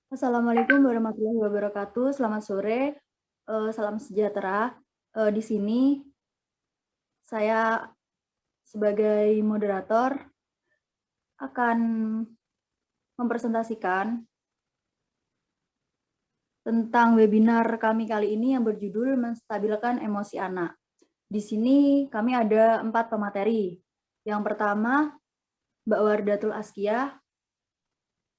Assalamualaikum warahmatullahi wabarakatuh. Selamat sore, salam sejahtera. Di sini saya sebagai moderator akan mempresentasikan tentang webinar kami kali ini yang berjudul Menstabilkan Emosi Anak. Di sini kami ada 4 pemateri. Yang pertama, Mbak Wardatul Askia.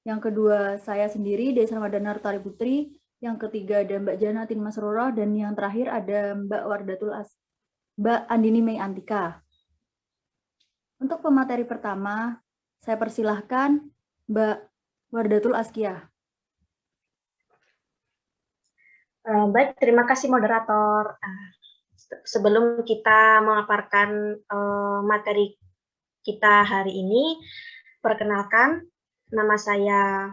Yang kedua, saya sendiri, Desa Ramadana Rutari Putri. Yang ketiga ada Mbak Janatin Masrurah, dan yang terakhir ada Mbak Andini Mei Antika. Untuk pemateri pertama, saya persilahkan Mbak Wardatul Askia. Baik, terima kasih moderator. Sebelum kita memaparkan materi kita hari ini, perkenalkan, nama saya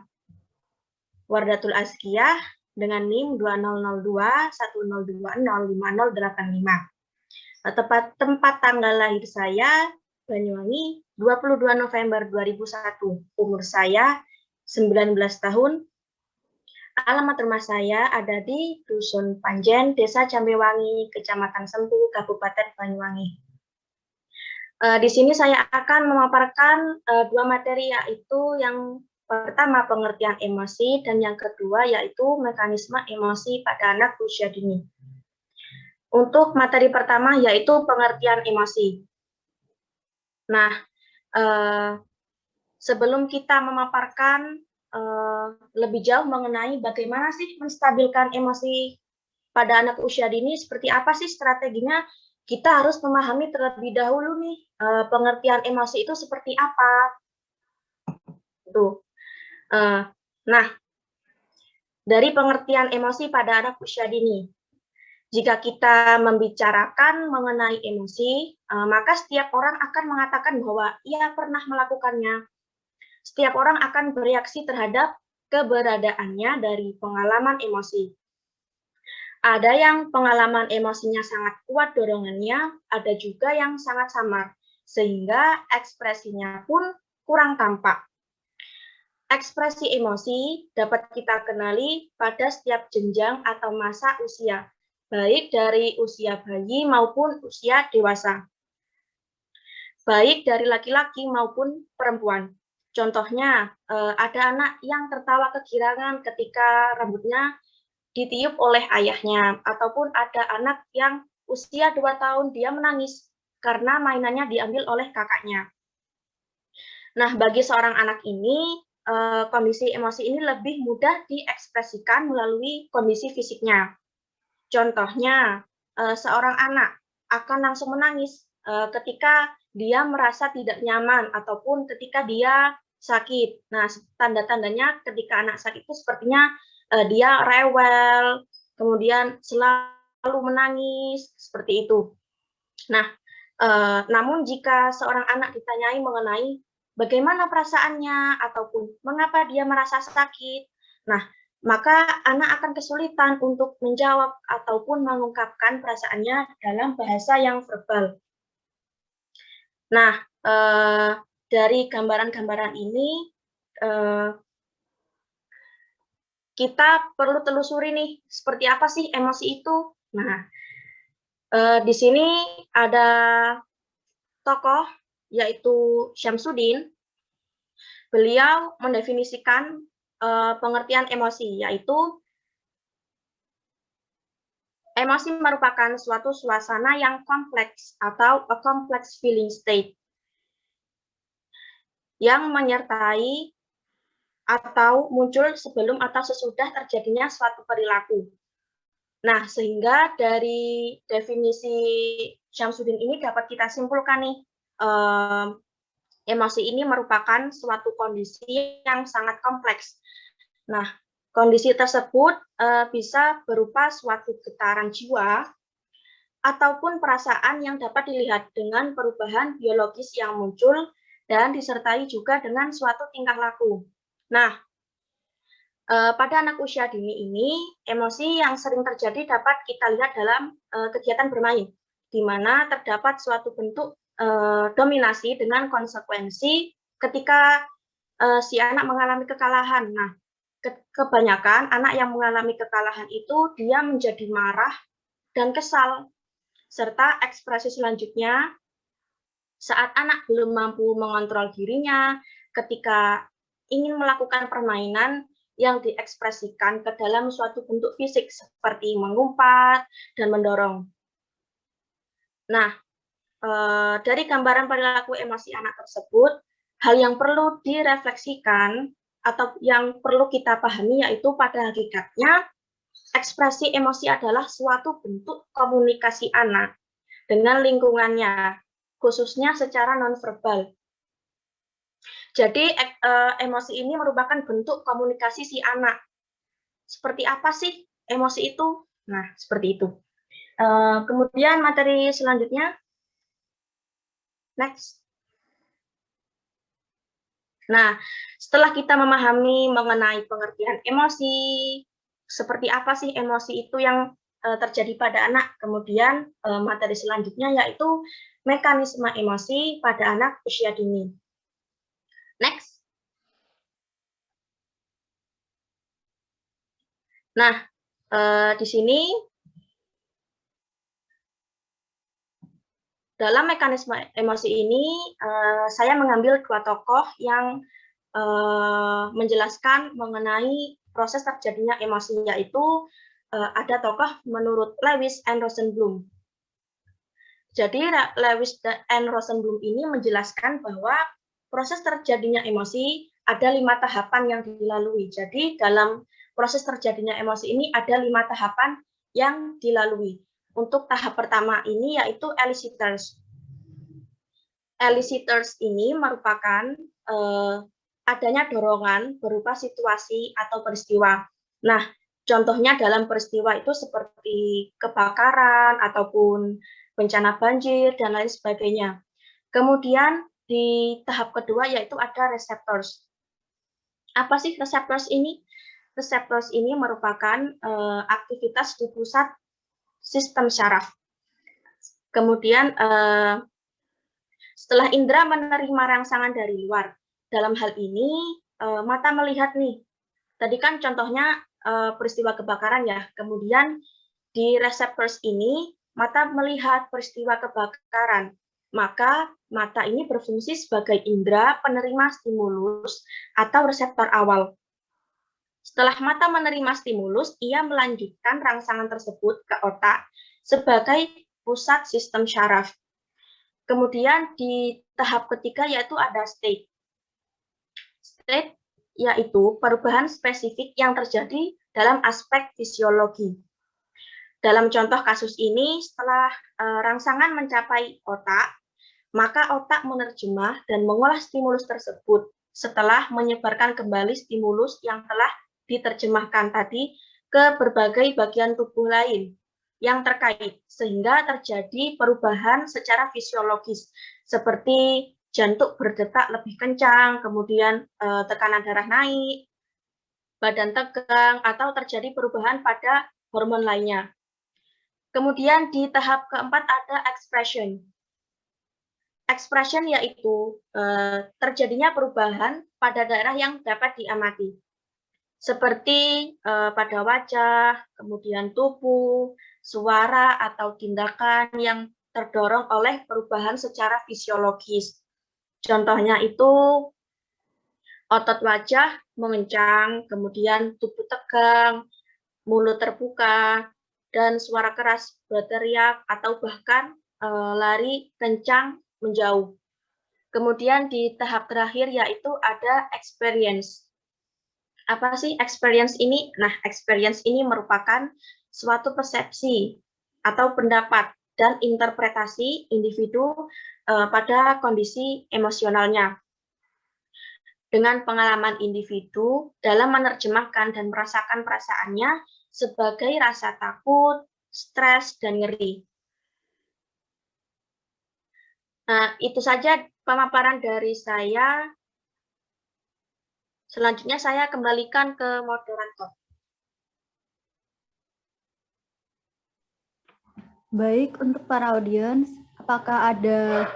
Wardatul Askia dengan NIM 20021020505085. Tempat tanggal lahir saya Banyuwangi 22 November 2001. Umur saya 19 tahun. Alamat rumah saya ada di Dusun Panjen, Desa Jambewangi, Kecamatan Sempu, Kabupaten Banyuwangi. Di sini saya akan memaparkan 2 materi, yaitu yang pertama pengertian emosi dan yang kedua yaitu mekanisme emosi pada anak usia dini. Untuk materi pertama yaitu pengertian emosi. Nah, sebelum kita memaparkan lebih jauh mengenai bagaimana sih menstabilkan emosi pada anak usia dini, seperti apa sih strateginya, kita harus memahami terlebih dahulu nih pengertian emosi itu seperti apa. Tuh. Nah, dari pengertian emosi pada anak usia dini, jika kita membicarakan mengenai emosi, maka setiap orang akan mengatakan bahwa ia pernah melakukannya. Setiap orang akan bereaksi terhadap keberadaannya dari pengalaman emosi. Ada yang pengalaman emosinya sangat kuat dorongannya, ada juga yang sangat samar, sehingga ekspresinya pun kurang tampak. Ekspresi emosi dapat kita kenali pada setiap jenjang atau masa usia, baik dari usia bayi maupun usia dewasa, baik dari laki-laki maupun perempuan. Contohnya, ada anak yang tertawa kegirangan ketika rambutnya ditiup oleh ayahnya, ataupun ada anak yang usia 2 tahun dia menangis karena mainannya diambil oleh kakaknya. Nah, bagi seorang anak ini, kondisi emosi ini lebih mudah diekspresikan melalui kondisi fisiknya. Contohnya, seorang anak akan langsung menangis ketika dia merasa tidak nyaman ataupun ketika dia sakit. Nah, tanda-tandanya ketika anak sakit itu sepertinya dia rewel, kemudian selalu menangis, seperti itu. Nah, namun jika seorang anak ditanyai mengenai bagaimana perasaannya ataupun mengapa dia merasa sakit, nah, maka anak akan kesulitan untuk menjawab ataupun mengungkapkan perasaannya dalam bahasa yang verbal. Nah, dari gambaran-gambaran ini, kita perlu telusuri nih, seperti apa sih emosi itu. Nah, di sini ada tokoh, yaitu Syamsuddin. Beliau mendefinisikan pengertian emosi, yaitu emosi merupakan suatu suasana yang kompleks atau a complex feeling state yang menyertai atau muncul sebelum atau sesudah terjadinya suatu perilaku. Nah, sehingga dari definisi Syamsuddin ini dapat kita simpulkan nih, emosi ini merupakan suatu kondisi yang sangat kompleks. Nah, kondisi tersebut bisa berupa suatu getaran jiwa ataupun perasaan yang dapat dilihat dengan perubahan biologis yang muncul dan disertai juga dengan suatu tingkah laku. Nah, pada anak usia dini ini, emosi yang sering terjadi dapat kita lihat dalam kegiatan bermain, di mana terdapat suatu bentuk dominasi dengan konsekuensi ketika si anak mengalami kekalahan. Nah, kebanyakan anak yang mengalami kekalahan itu dia menjadi marah dan kesal. Serta ekspresi selanjutnya, saat anak belum mampu mengontrol dirinya ketika ingin melakukan permainan yang diekspresikan ke dalam suatu bentuk fisik seperti mengumpat dan mendorong. Nah, dari gambaran perilaku emosi anak tersebut, hal yang perlu direfleksikan atau yang perlu kita pahami yaitu pada hakikatnya ekspresi emosi adalah suatu bentuk komunikasi anak dengan lingkungannya, khususnya secara nonverbal. Jadi emosi ini merupakan bentuk komunikasi si anak. Seperti apa sih emosi itu? Nah, seperti itu. Kemudian materi selanjutnya, next. Nah, setelah kita memahami mengenai pengertian emosi, seperti apa sih emosi itu yang terjadi pada anak, kemudian materi selanjutnya yaitu mekanisme emosi pada anak usia dini. Next. Nah, di sini dalam mekanisme emosi ini saya mengambil dua tokoh yang menjelaskan mengenai proses terjadinya emosi, yaitu ada tokoh menurut Lewis and Rosenblum. Jadi Lewis and Rosenblum ini menjelaskan bahwa proses terjadinya emosi ada 5 tahapan yang dilalui. Jadi dalam proses terjadinya emosi ini ada 5 tahapan yang dilalui. Untuk tahap pertama ini yaitu elicitors. Elicitors ini merupakan adanya dorongan berupa situasi atau peristiwa. Nah, contohnya dalam peristiwa itu seperti kebakaran ataupun bencana banjir dan lain sebagainya. Kemudian di tahap kedua yaitu ada receptors. Apa sih receptors ini? Receptors ini merupakan aktivitas di pusat sistem syaraf. Kemudian setelah indera menerima rangsangan dari luar, dalam hal ini mata melihat nih. Tadi kan contohnya peristiwa kebakaran ya. Kemudian di receptors ini mata melihat peristiwa kebakaran. Maka mata ini berfungsi sebagai indera penerima stimulus atau reseptor awal. Setelah mata menerima stimulus, ia melanjutkan rangsangan tersebut ke otak sebagai pusat sistem syaraf. Kemudian di tahap ketiga yaitu ada state. State yaitu perubahan spesifik yang terjadi dalam aspek fisiologi. Dalam contoh kasus ini, setelah rangsangan mencapai otak, maka otak menerjemah dan mengolah stimulus tersebut setelah menyebarkan kembali stimulus yang telah diterjemahkan tadi ke berbagai bagian tubuh lain yang terkait, sehingga terjadi perubahan secara fisiologis, seperti jantung berdetak lebih kencang, kemudian tekanan darah naik, badan tegang, atau terjadi perubahan pada hormon lainnya. Kemudian di tahap keempat ada expression. Expression yaitu terjadinya perubahan pada daerah yang dapat diamati, seperti pada wajah, kemudian tubuh, suara, atau tindakan yang terdorong oleh perubahan secara fisiologis. Contohnya itu otot wajah mengencang, kemudian tubuh tegang, mulut terbuka, dan suara keras berteriak atau bahkan lari kencang menjauh. Kemudian di tahap terakhir yaitu ada experience. Apa sih experience ini? Nah, experience ini merupakan suatu persepsi atau pendapat dan interpretasi individu pada kondisi emosionalnya. Dengan pengalaman individu dalam menerjemahkan dan merasakan perasaannya sebagai rasa takut, stres, dan nyeri. Nah, itu saja pemaparan dari saya. Selanjutnya saya kembalikan ke moderator. Baik, untuk para audiens, apakah ada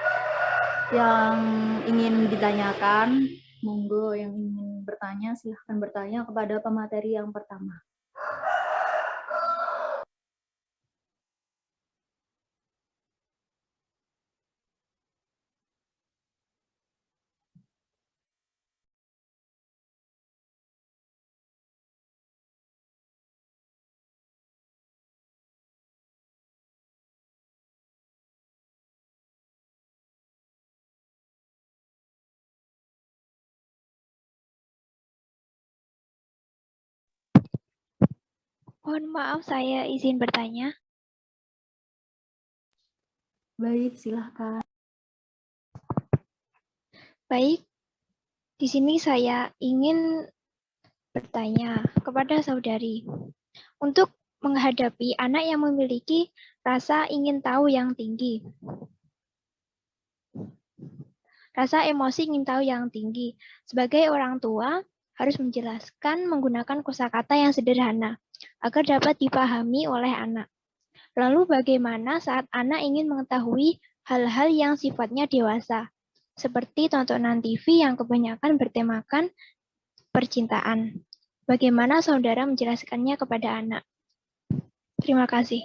yang ingin ditanyakan? Monggo yang ingin ingin bertanya, silahkan bertanya kepada pemateri yang pertama. Mohon maaf, saya izin bertanya. Baik, silahkan. Baik, di sini saya ingin bertanya kepada saudari. Untuk menghadapi anak yang memiliki rasa ingin tahu yang tinggi, rasa emosi ingin tahu yang tinggi, sebagai orang tua harus menjelaskan menggunakan kosakata yang sederhana agar dapat dipahami oleh anak. Lalu bagaimana saat anak ingin mengetahui hal-hal yang sifatnya dewasa, seperti tontonan TV yang kebanyakan bertemakan percintaan? Bagaimana saudara menjelaskannya kepada anak? Terima kasih.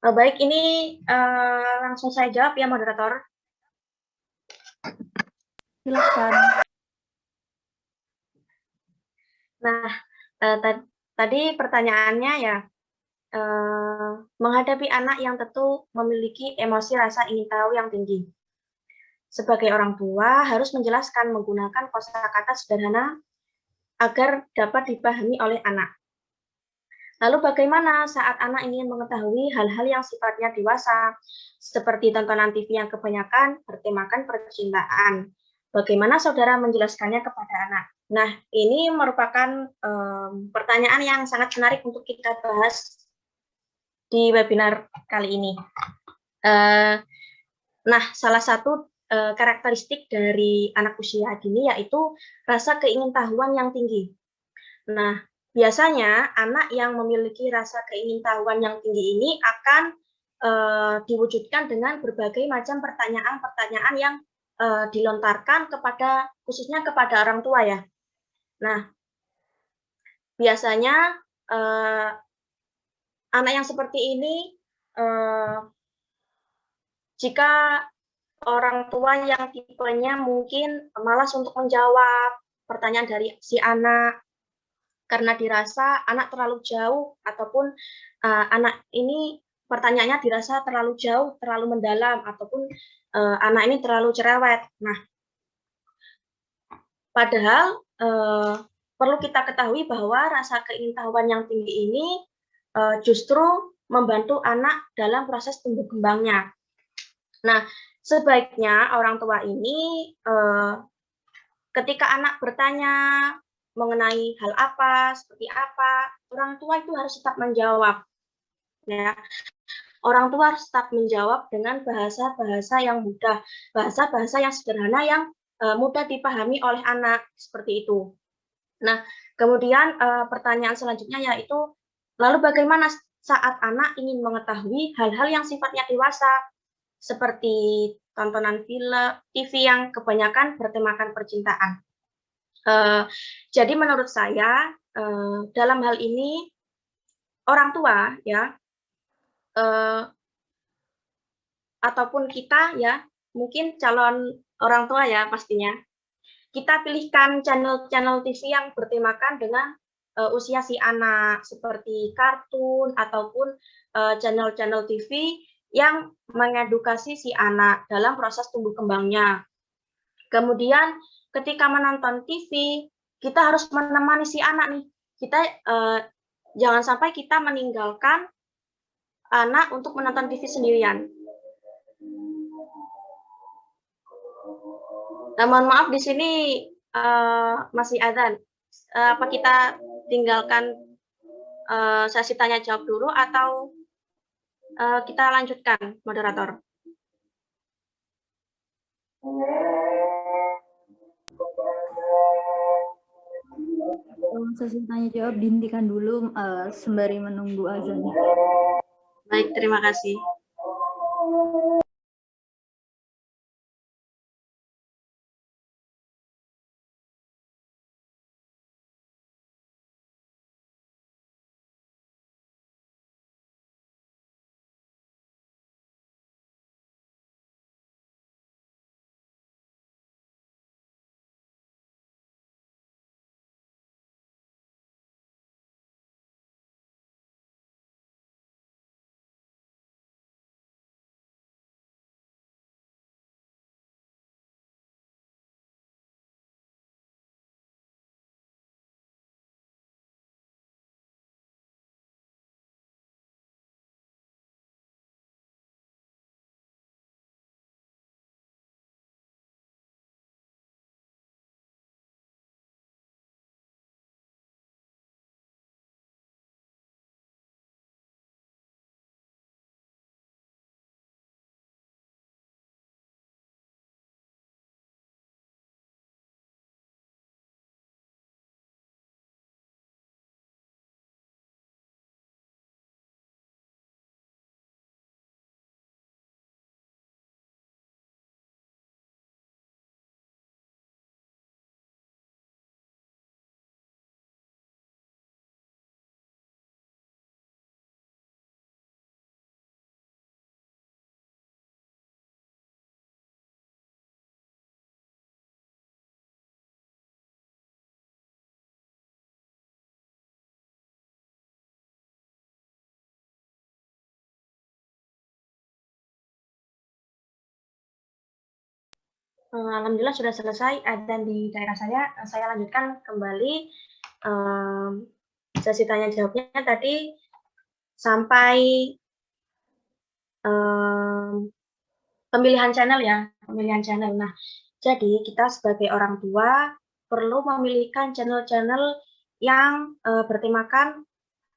Baik, ini langsung saya jawab ya, moderator. Silahkan. Nah, tadi pertanyaannya ya, menghadapi anak yang tentu memiliki emosi rasa ingin tahu yang tinggi. Sebagai orang tua harus menjelaskan menggunakan kosakata sederhana agar dapat dipahami oleh anak. Lalu bagaimana saat anak ingin mengetahui hal-hal yang sifatnya dewasa, seperti tontonan TV yang kebanyakan bertemakan percintaan? Bagaimana saudara menjelaskannya kepada anak? Nah, ini merupakan pertanyaan yang sangat menarik untuk kita bahas di webinar kali ini. Nah, salah satu karakteristik dari anak usia dini yaitu rasa keingintahuan yang tinggi. Nah, biasanya anak yang memiliki rasa keingintahuan yang tinggi ini akan diwujudkan dengan berbagai macam pertanyaan-pertanyaan yang dilontarkan khususnya kepada orang tua ya. Nah, biasanya anak yang seperti ini jika orang tua yang tipenya mungkin malas untuk menjawab pertanyaan dari si anak, karena dirasa anak terlalu jauh ataupun anak ini pertanyaannya dirasa terlalu jauh, terlalu mendalam, ataupun anak ini terlalu cerewet. Nah, padahal perlu kita ketahui bahwa rasa keingintahuan yang tinggi ini justru membantu anak dalam proses tumbuh kembangnya. Nah, sebaiknya orang tua ini ketika anak bertanya mengenai hal apa, seperti apa, orang tua itu harus tetap menjawab. Ya, orang tua harus tetap menjawab dengan bahasa-bahasa yang mudah, bahasa-bahasa yang sederhana yang mudah dipahami oleh anak, seperti itu. Nah, kemudian pertanyaan selanjutnya yaitu, lalu bagaimana saat anak ingin mengetahui hal-hal yang sifatnya dewasa, seperti tontonan film, TV yang kebanyakan bertemakan percintaan? Jadi menurut saya dalam hal ini orang tua ya ataupun kita ya, mungkin calon orang tua ya pastinya, kita pilihkan channel-channel TV yang bertemakan dengan usia si anak, seperti kartun ataupun channel-channel TV yang mengedukasi si anak dalam proses tumbuh kembangnya. Kemudian ketika menonton TV, kita harus menemani si anak nih. Kita jangan sampai kita meninggalkan anak untuk menonton TV sendirian. Nah, mohon maaf di sini masih adzan. Apa kita tinggalkan sesi tanya jawab dulu atau kita lanjutkan, moderator? Sesi tanya jawab dihentikan dulu sembari menunggu azan. Baik, terima kasih. Alhamdulillah sudah selesai dan di daerah saya lanjutkan kembali sesi tanya jawabnya tadi sampai pemilihan channel ya, pemilihan channel. Nah, jadi kita sebagai orang tua perlu memilihkan channel-channel yang bertemakan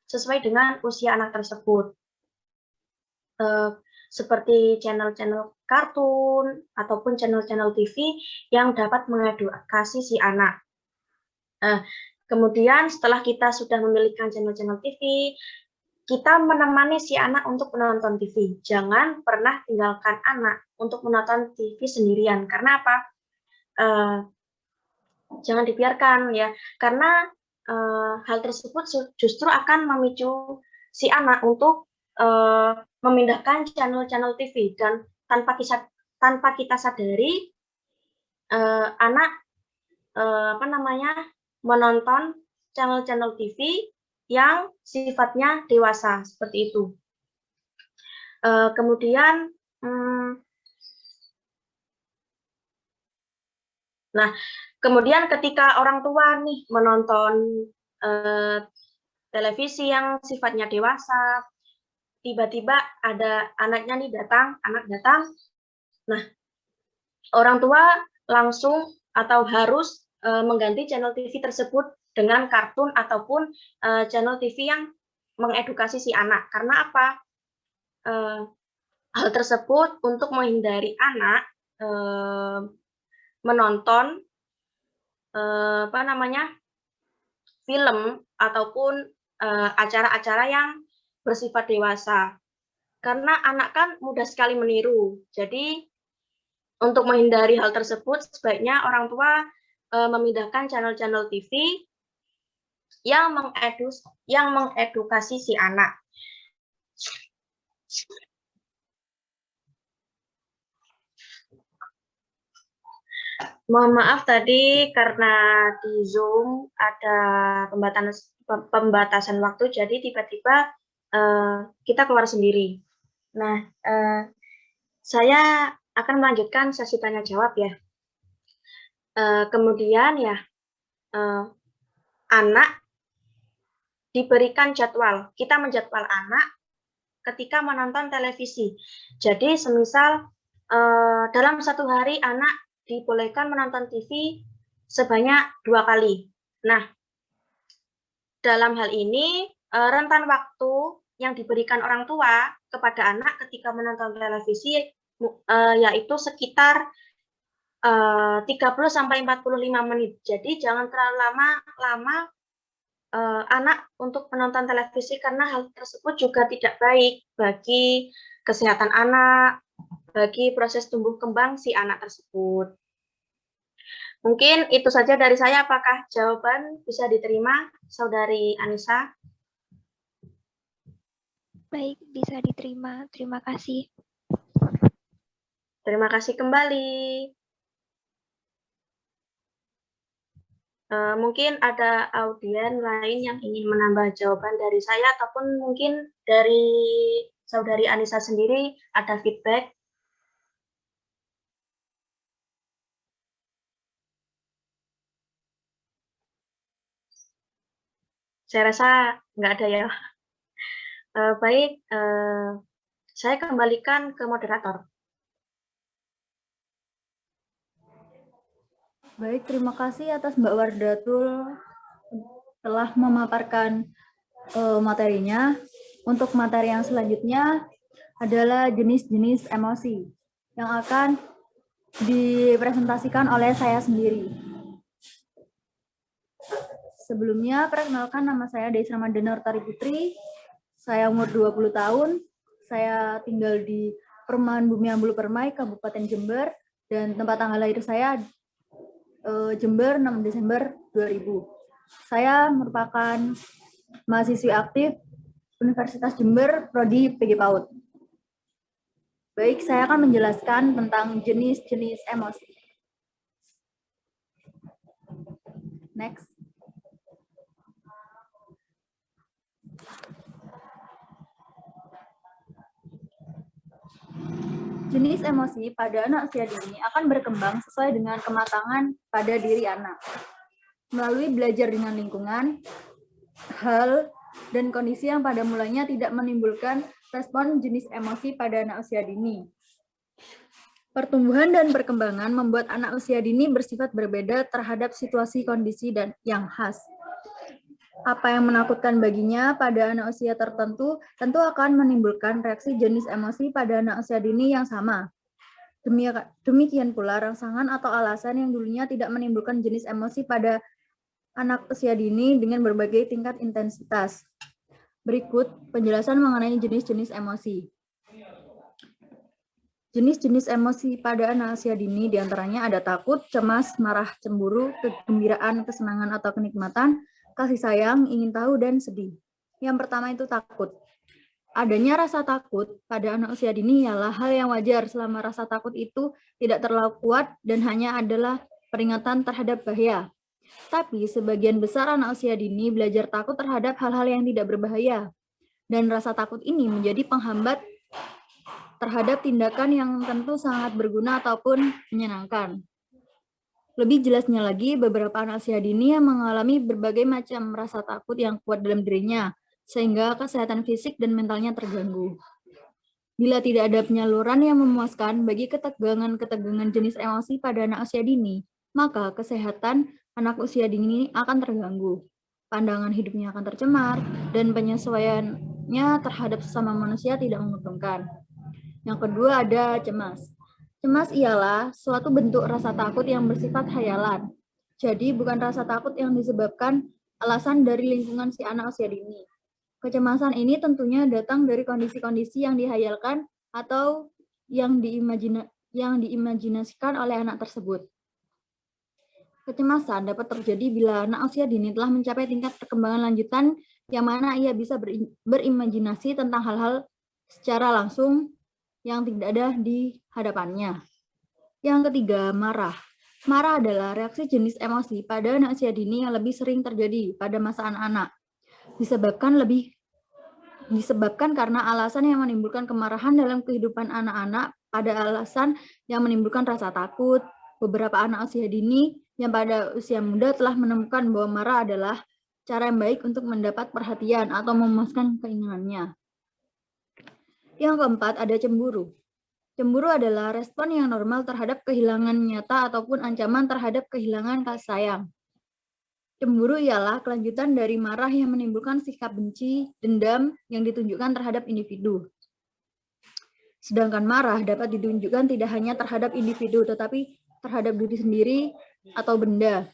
sesuai dengan usia anak tersebut. Seperti channel-channel kartun ataupun channel-channel TV yang dapat mengedukasi si anak. Kemudian setelah kita sudah memilihkan channel-channel TV, kita menemani si anak untuk menonton TV. Jangan pernah tinggalkan anak untuk menonton TV sendirian. Karena apa? Jangan dibiarkan ya, karena hal tersebut justru akan memicu si anak untuk memindahkan channel-channel TV dan tanpa kita sadari anak menonton channel-channel TV yang sifatnya dewasa seperti itu. Kemudian kemudian ketika orang tua nih menonton televisi yang sifatnya dewasa, tiba-tiba ada anaknya nih anak datang. Nah, orang tua langsung atau harus mengganti channel TV tersebut dengan kartun ataupun channel TV yang mengedukasi si anak. Karena apa? Hal tersebut untuk menghindari anak menonton film ataupun acara-acara yang bersifat dewasa. Karena anak kan mudah sekali meniru. Jadi untuk menghindari hal tersebut sebaiknya orang tua memindahkan channel-channel TV yang mengedukasi si anak. Mohon maaf tadi karena di Zoom ada pembatasan waktu, jadi tiba-tiba kita keluar sendiri. Nah, saya akan melanjutkan sesi tanya jawab ya. Kemudian ya, anak diberikan jadwal. Kita menjadwal anak ketika menonton televisi. Jadi semisal dalam satu hari anak dibolehkan menonton TV sebanyak 2 kali. Nah, dalam hal ini rentan waktu yang diberikan orang tua kepada anak ketika menonton televisi yaitu sekitar 30 sampai 45 menit. Jadi jangan terlalu lama anak untuk menonton televisi karena hal tersebut juga tidak baik bagi kesehatan anak, bagi proses tumbuh kembang si anak tersebut. Mungkin itu saja dari saya. Apakah jawaban bisa diterima, Saudari Anissa? Baik, bisa diterima. Terima kasih. Terima kasih kembali. Mungkin ada audien lain yang ingin menambah jawaban dari saya, ataupun mungkin dari Saudari Anissa sendiri ada feedback. Saya rasa nggak ada ya. Baik, saya kembalikan ke moderator. Baik, terima kasih atas Mbak Wardatul telah memaparkan materinya. Untuk materi yang selanjutnya adalah jenis-jenis emosi yang akan dipresentasikan oleh saya sendiri. Sebelumnya, perkenalkan nama saya Deis Ramadhana Urtari Putri. Saya umur 20 tahun. Saya tinggal di Perumahan Bumi Ambulu Permai, Kabupaten Jember, dan tempat tanggal lahir saya Jember 6 Desember 2000. Saya merupakan mahasiswi aktif Universitas Jember, Prodi PG PAUD. Baik, saya akan menjelaskan tentang jenis-jenis emosi. Next. Jenis emosi pada anak usia dini akan berkembang sesuai dengan kematangan pada diri anak. Melalui belajar dengan lingkungan, hal, dan kondisi yang pada mulanya tidak menimbulkan respon jenis emosi pada anak usia dini. Pertumbuhan dan perkembangan membuat anak usia dini bersifat berbeda terhadap situasi, kondisi, dan yang khas. Apa yang menakutkan baginya pada anak usia tertentu tentu akan menimbulkan reaksi jenis emosi pada anak usia dini yang sama. Demikian pula rangsangan atau alasan yang dulunya tidak menimbulkan jenis emosi pada anak usia dini dengan berbagai tingkat intensitas. Berikut penjelasan mengenai jenis-jenis emosi. Jenis-jenis emosi pada anak usia dini diantaranya ada takut, cemas, marah, cemburu, kegembiraan, kesenangan atau kenikmatan, kasih sayang, ingin tahu, dan sedih. Yang pertama itu takut. Adanya rasa takut pada anak usia dini ialah hal yang wajar selama rasa takut itu tidak terlalu kuat dan hanya adalah peringatan terhadap bahaya. Tapi sebagian besar anak usia dini belajar takut terhadap hal-hal yang tidak berbahaya. Dan rasa takut ini menjadi penghambat terhadap tindakan yang tentu sangat berguna ataupun menyenangkan. Lebih jelasnya lagi, beberapa anak usia dini yang mengalami berbagai macam rasa takut yang kuat dalam dirinya, sehingga kesehatan fisik dan mentalnya terganggu. Bila tidak ada penyaluran yang memuaskan bagi ketegangan-ketegangan jenis emosi pada anak usia dini, maka kesehatan anak usia dini akan terganggu. Pandangan hidupnya akan tercemar, dan penyesuaiannya terhadap sesama manusia tidak menguntungkan. Yang kedua ada cemas. Cemas ialah suatu bentuk rasa takut yang bersifat khayalan. Jadi bukan rasa takut yang disebabkan alasan dari lingkungan si anak usia dini. Kecemasan ini tentunya datang dari kondisi-kondisi yang dihayalkan atau yang diimajinasikan oleh anak tersebut. Kecemasan dapat terjadi bila anak usia dini telah mencapai tingkat perkembangan lanjutan yang mana ia bisa berimajinasi tentang hal-hal secara langsung yang tidak ada di hadapannya. Yang ketiga, marah. Marah adalah reaksi jenis emosi pada anak usia dini yang lebih sering terjadi pada masa anak-anak. Disebabkan karena alasan yang menimbulkan kemarahan dalam kehidupan anak-anak pada alasan yang menimbulkan rasa takut. Beberapa anak usia dini yang pada usia muda telah menemukan bahwa marah adalah cara yang baik untuk mendapat perhatian atau memuaskan keinginannya. Yang keempat, ada cemburu. Cemburu adalah respon yang normal terhadap kehilangan nyata ataupun ancaman terhadap kehilangan kasih sayang. Cemburu ialah kelanjutan dari marah yang menimbulkan sikap benci, dendam yang ditunjukkan terhadap individu. Sedangkan marah dapat ditunjukkan tidak hanya terhadap individu, tetapi terhadap diri sendiri atau benda.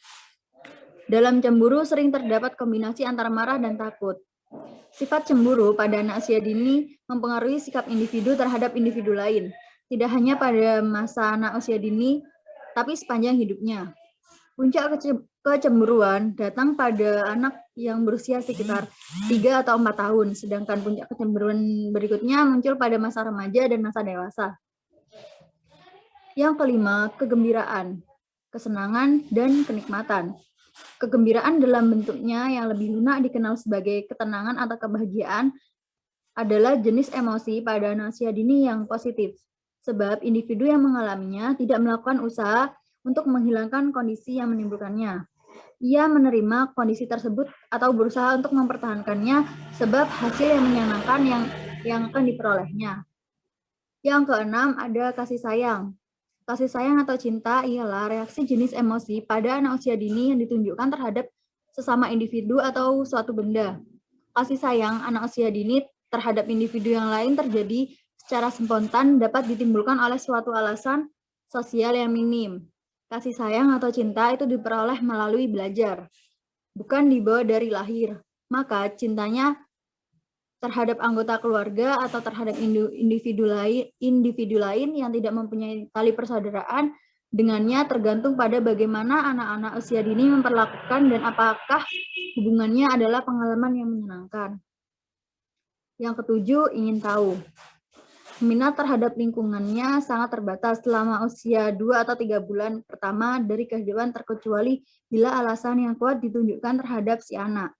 Dalam cemburu sering terdapat kombinasi antara marah dan takut. Sifat cemburu pada anak usia dini mempengaruhi sikap individu terhadap individu lain, tidak hanya pada masa anak usia dini, tapi sepanjang hidupnya. Puncak kecemburuan datang pada anak yang berusia sekitar 3 atau 4 tahun, sedangkan puncak kecemburuan berikutnya muncul pada masa remaja dan masa dewasa. Yang kelima, kegembiraan, kesenangan, dan kenikmatan. Kegembiraan dalam bentuknya yang lebih lunak dikenal sebagai ketenangan atau kebahagiaan adalah jenis emosi pada anak usia dini yang positif, sebab individu yang mengalaminya tidak melakukan usaha untuk menghilangkan kondisi yang menimbulkannya. Ia menerima kondisi tersebut atau berusaha untuk mempertahankannya sebab hasil yang menyenangkan yang akan diperolehnya. Yang keenam ada kasih sayang. Kasih sayang atau cinta ialah reaksi jenis emosi pada anak usia dini yang ditunjukkan terhadap sesama individu atau suatu benda. Kasih sayang anak usia dini terhadap individu yang lain terjadi secara spontan dapat ditimbulkan oleh suatu alasan sosial yang minim. Kasih sayang atau cinta itu diperoleh melalui belajar, bukan dibawa dari lahir. Maka cintanya terhadap anggota keluarga atau terhadap individu lain yang tidak mempunyai tali persaudaraan dengannya tergantung pada bagaimana anak-anak usia dini memperlakukan dan apakah hubungannya adalah pengalaman yang menyenangkan. Yang ketujuh, ingin tahu. Minat terhadap lingkungannya sangat terbatas selama usia 2 atau 3 bulan pertama dari kehidupan terkecuali bila alasan yang kuat ditunjukkan terhadap si anak.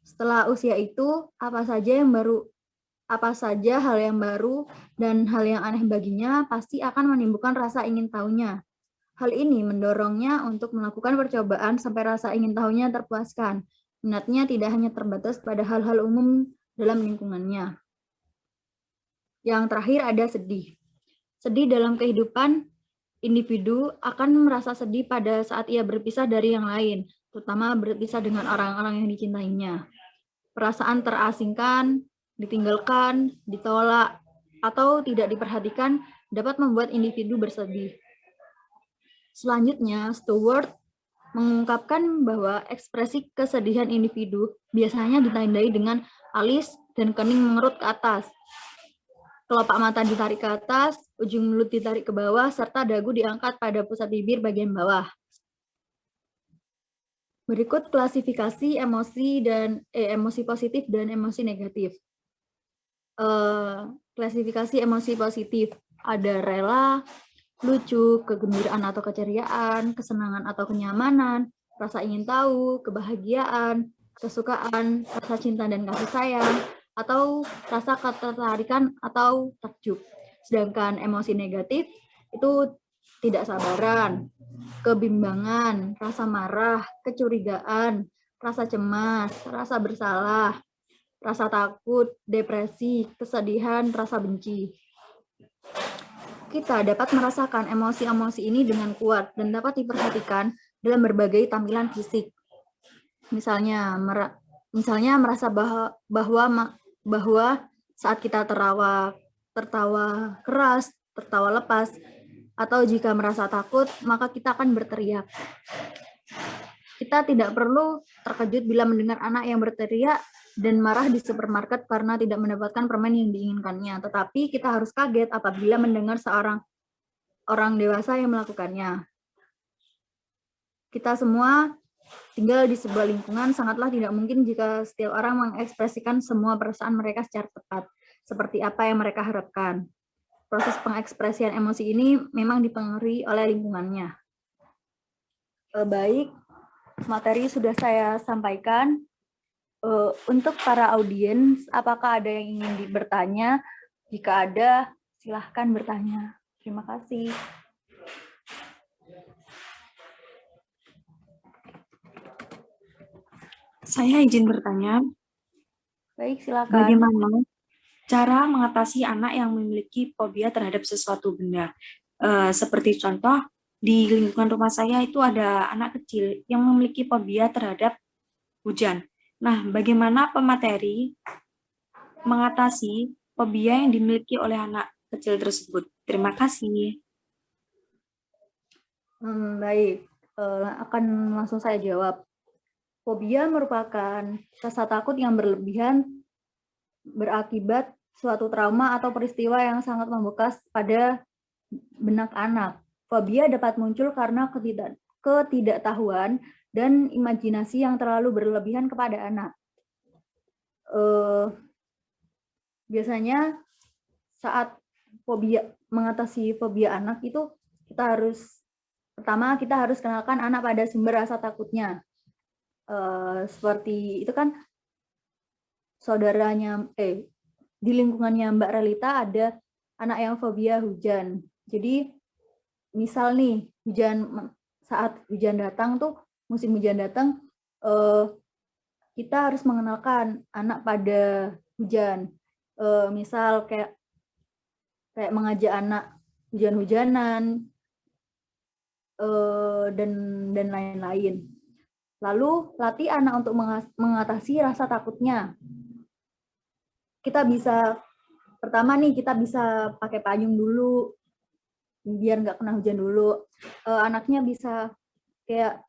Setelah usia itu, apa saja hal yang baru dan hal yang aneh baginya pasti akan menimbulkan rasa ingin tahunya. Hal ini mendorongnya untuk melakukan percobaan sampai rasa ingin tahunya terpuaskan. Minatnya tidak hanya terbatas pada hal-hal umum dalam lingkungannya. Yang terakhir ada sedih. Sedih dalam kehidupan individu akan merasa sedih pada saat ia berpisah dari yang lain, terutama berpisah dengan orang-orang yang dicintainya. Perasaan terasingkan, ditinggalkan, ditolak, atau tidak diperhatikan dapat membuat individu bersedih. Selanjutnya, Stewart mengungkapkan bahwa ekspresi kesedihan individu biasanya ditandai dengan alis dan kening mengerut ke atas, kelopak mata ditarik ke atas, ujung mulut ditarik ke bawah, serta dagu diangkat pada pusat bibir bagian bawah. Berikut klasifikasi emosi positif dan emosi negatif. Klasifikasi emosi positif ada rela, lucu, kegembiraan atau keceriaan, kesenangan atau kenyamanan, rasa ingin tahu, kebahagiaan, kesukaan, rasa cinta dan kasih sayang, atau rasa ketertarikan atau takjub. Sedangkan emosi negatif itu tidak sabaran, kebimbangan, rasa marah, kecurigaan, rasa cemas, rasa bersalah, rasa takut, depresi, kesedihan, rasa benci. Kita dapat merasakan emosi-emosi ini dengan kuat dan dapat diperhatikan dalam berbagai tampilan fisik. Misalnya merasa bahwa saat kita tertawa keras, tertawa lepas, atau jika merasa takut, maka kita akan berteriak. Kita tidak perlu terkejut bila mendengar anak yang berteriak dan marah di supermarket karena tidak mendapatkan permen yang diinginkannya. Tetapi kita harus kaget apabila mendengar seorang orang dewasa yang melakukannya. Kita semua tinggal di sebuah lingkungan, sangatlah tidak mungkin jika setiap orang mengekspresikan semua perasaan mereka secara tepat, seperti apa yang mereka harapkan. Proses pengekspresian emosi ini memang dipengaruhi oleh lingkungannya. Baik, materi sudah saya sampaikan. Untuk para audiens, apakah ada yang ingin bertanya? Jika ada, silahkan bertanya. Terima kasih. Saya izin bertanya. Baik, silakan. Bagaimana cara mengatasi anak yang memiliki fobia terhadap sesuatu benda? Seperti contoh, di lingkungan rumah saya itu ada anak kecil yang memiliki fobia terhadap hujan. Nah, bagaimana pemateri mengatasi fobia yang dimiliki oleh anak kecil tersebut? Terima kasih. Baik, akan langsung saya jawab. Fobia merupakan rasa takut yang berlebihan berakibat suatu trauma atau peristiwa yang sangat membekas pada benak anak. Fobia dapat muncul karena ketidaktahuan dan imajinasi yang terlalu berlebihan kepada anak. Biasanya saat mengatasi fobia anak itu pertama kita harus kenalkan anak pada sumber rasa takutnya. Seperti itu kan di lingkungannya Mbak Relita ada anak yang fobia hujan. Jadi misal nih saat hujan datang tuh, musim hujan datang, kita harus mengenalkan anak pada hujan. Misal kayak mengajak anak hujan-hujanan dan lain-lain. Lalu latih anak untuk mengatasi rasa takutnya. Kita bisa pakai payung dulu biar nggak kena hujan dulu. Anaknya bisa kayak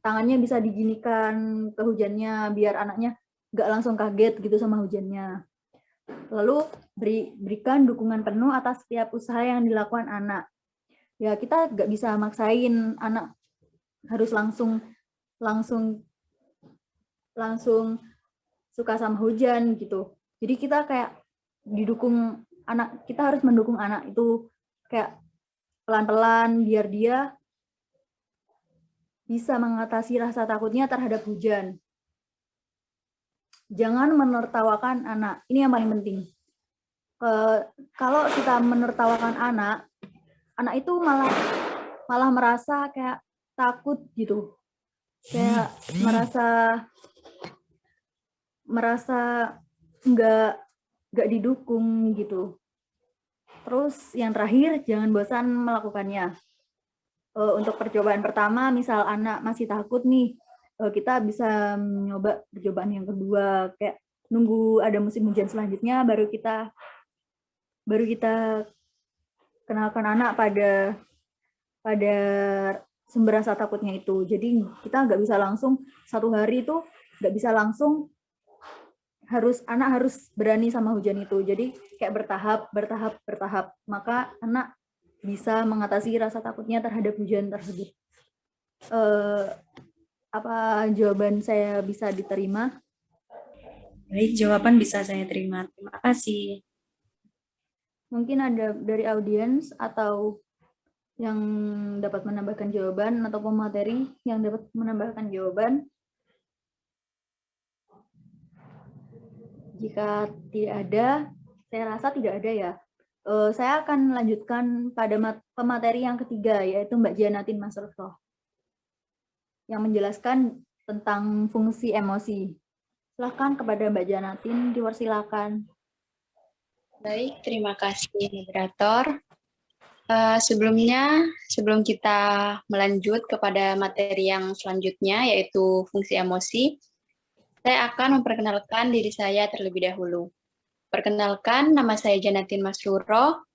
tangannya bisa diginikan ke hujannya biar anaknya nggak langsung kaget gitu sama hujannya. Lalu berikan dukungan penuh atas setiap usaha yang dilakukan anak. Ya kita nggak bisa maksain anak harus langsung suka sama hujan gitu. Jadi kita kayak kita harus mendukung anak itu kayak pelan-pelan biar dia bisa mengatasi rasa takutnya terhadap hujan. Jangan menertawakan anak. Ini yang paling penting. Kalau kita menertawakan anak itu malah merasa kayak takut gitu. Kayak merasa nggak didukung gitu. Terus yang terakhir, jangan bosan melakukannya. Untuk percobaan pertama, misal anak masih takut nih, kita bisa mencoba percobaan yang kedua, kayak nunggu ada musim hujan selanjutnya, baru kita kenalkan anak pada sumber rasa takutnya itu. Jadi kita nggak bisa langsung satu hari itu nggak bisa langsung anak harus berani sama hujan itu. Jadi kayak bertahap. Maka anak bisa mengatasi rasa takutnya terhadap hujan tersebut. Apa jawaban saya bisa diterima? Baik, jawaban bisa saya terima. Terima kasih. Mungkin ada dari audiens atau yang dapat menambahkan jawaban atau pemateri yang dapat menambahkan jawaban. Jika tidak ada, saya rasa tidak ada ya. Saya akan lanjutkan pada pemateri yang ketiga, yaitu Mbak Janatin Masroh, yang menjelaskan tentang fungsi emosi. Silakan kepada Mbak Janatin, dipersilakan. Baik, terima kasih moderator. Sebelum kita melanjut kepada materi yang selanjutnya, yaitu fungsi emosi, saya akan memperkenalkan diri saya terlebih dahulu. Perkenalkan, nama saya Janatin Masruro,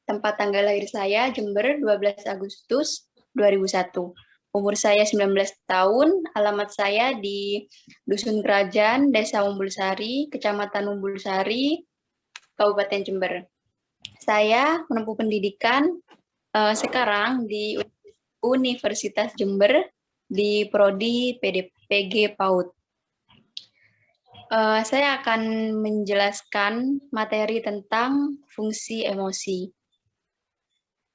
tempat tanggal lahir saya Jember 12 Agustus 2001. Umur saya 19 tahun, alamat saya di Dusun Kerajaan, Desa Umbulsari, Kecamatan Umbulsari, Kabupaten Jember. Saya menempuh pendidikan sekarang di Universitas Jember di Prodi PG PAUD. Saya akan menjelaskan materi tentang fungsi emosi.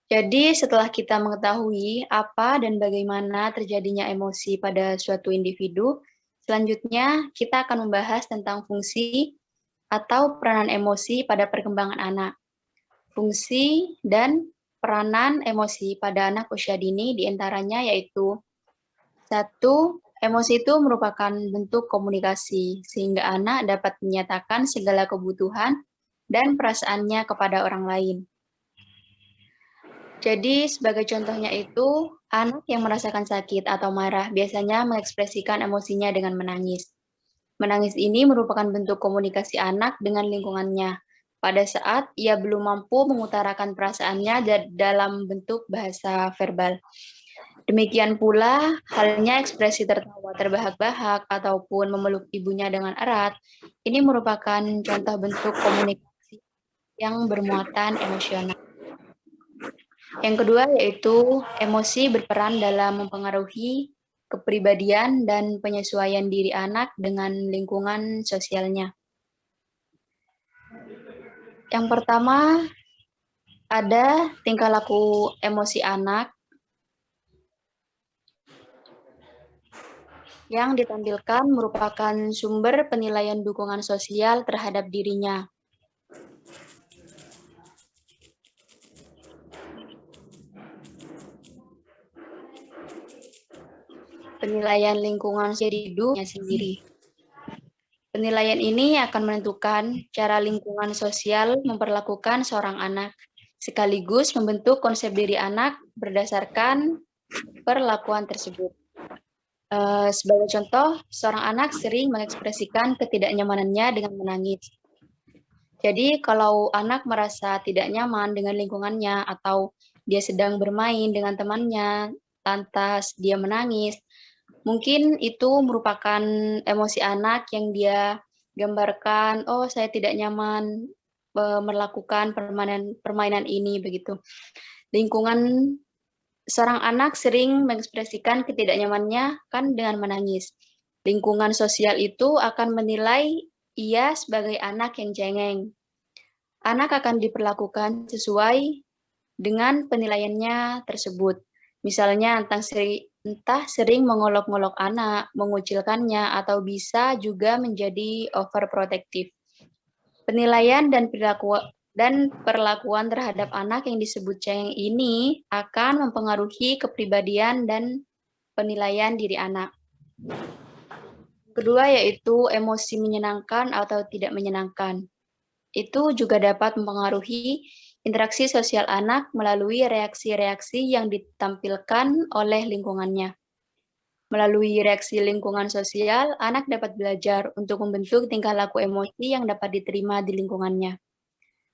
Jadi setelah kita mengetahui apa dan bagaimana terjadinya emosi pada suatu individu, selanjutnya kita akan membahas tentang fungsi atau peranan emosi pada perkembangan anak. Fungsi dan peranan emosi pada anak usia dini diantaranya yaitu 1. Emosi itu merupakan bentuk komunikasi, sehingga anak dapat menyatakan segala kebutuhan dan perasaannya kepada orang lain. Jadi, sebagai contohnya itu, anak yang merasakan sakit atau marah biasanya mengekspresikan emosinya dengan menangis. Menangis ini merupakan bentuk komunikasi anak dengan lingkungannya, pada saat ia belum mampu mengutarakan perasaannya dalam bentuk bahasa verbal. Demikian pula halnya ekspresi tertawa terbahak-bahak ataupun memeluk ibunya dengan erat. Ini merupakan contoh bentuk komunikasi yang bermuatan emosional. Yang kedua yaitu emosi berperan dalam mempengaruhi kepribadian dan penyesuaian diri anak dengan lingkungan sosialnya. Yang pertama ada tingkah laku emosi anak yang ditampilkan merupakan sumber penilaian dukungan sosial terhadap dirinya. Penilaian lingkungan jadi hidupnya sendiri. Penilaian ini akan menentukan cara lingkungan sosial memperlakukan seorang anak, sekaligus membentuk konsep diri anak berdasarkan perlakuan tersebut. Sebagai contoh, seorang anak sering mengekspresikan ketidaknyamanannya dengan menangis. Jadi, kalau anak merasa tidak nyaman dengan lingkungannya atau dia sedang bermain dengan temannya, lantas dia menangis, mungkin itu merupakan emosi anak yang dia gambarkan, oh saya tidak nyaman melakukan permainan ini begitu. Lingkungan seorang anak sering mengekspresikan ketidaknyamannya kan dengan menangis. Lingkungan sosial itu akan menilai ia sebagai anak yang cengeng. Anak akan diperlakukan sesuai dengan penilaiannya tersebut. Misalnya entah sering mengolok-ngolok anak, mengucilkannya, atau bisa juga menjadi overprotective. Penilaian dan perlakuan terhadap anak yang disebut cengeng ini akan mempengaruhi kepribadian dan penilaian diri anak. Kedua yaitu emosi menyenangkan atau tidak menyenangkan. Itu juga dapat mempengaruhi interaksi sosial anak melalui reaksi-reaksi yang ditampilkan oleh lingkungannya. Melalui reaksi lingkungan sosial, anak dapat belajar untuk membentuk tingkah laku emosi yang dapat diterima di lingkungannya.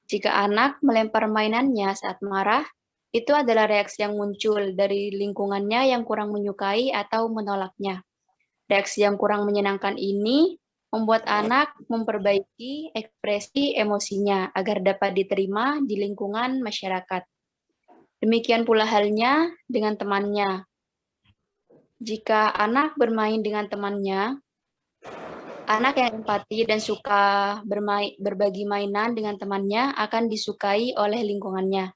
Jika anak melempar mainannya saat marah, itu adalah reaksi yang muncul dari lingkungannya yang kurang menyukai atau menolaknya. Reaksi yang kurang menyenangkan ini membuat anak memperbaiki ekspresi emosinya agar dapat diterima di lingkungan masyarakat. Demikian pula halnya dengan temannya. Jika anak bermain dengan temannya, anak yang empati dan suka berbagi mainan dengan temannya akan disukai oleh lingkungannya.